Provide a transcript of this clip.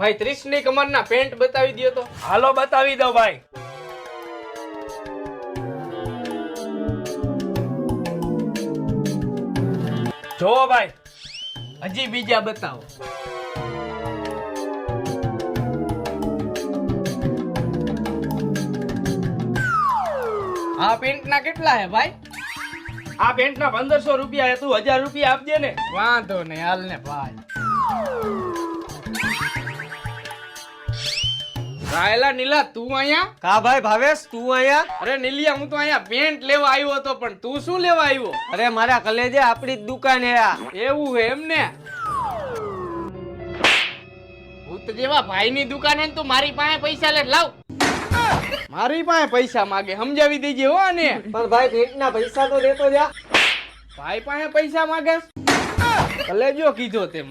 ભાઈ 30 ની કમરના પેન્ટ બતાવી દયો તો. હાલો બતાવી દો ભાઈ. જોવો ભાઈ. હજી બીજા બતાવો. આ પેન્ટ ના કેટલા હે ભાઈ? આ પેન્ટ ના 1500 રૂપિયા તું 1000 રૂપિયા આપજે ને. વાંધો નહીં, હાલ ને ભાઈ. રાયલા નીલા, તું અહીંયા? કા ભાઈ ભાવેશ, તું અહીંયા? અરે નીલિયા, હું તો અહીંયા પેન્ટ લેવા આવ્યો હતો, પણ તું શું લેવા આવ્યો? અરે મારા કલેજે આપણી જ દુકાન હે આ. એવું હે એમ ને? ભૂત જેવા ભાઈની દુકાને તું મારી પાસે પૈસા લે, લાવ. મારી પાસે પૈસા માગે, સમજાવી દેજે હો ને. પણ ભાઈ ભેટના પૈસા તો દેતો જા. ભાઈ પાસે પૈસા માગે? કલેજો કીધો તે મને.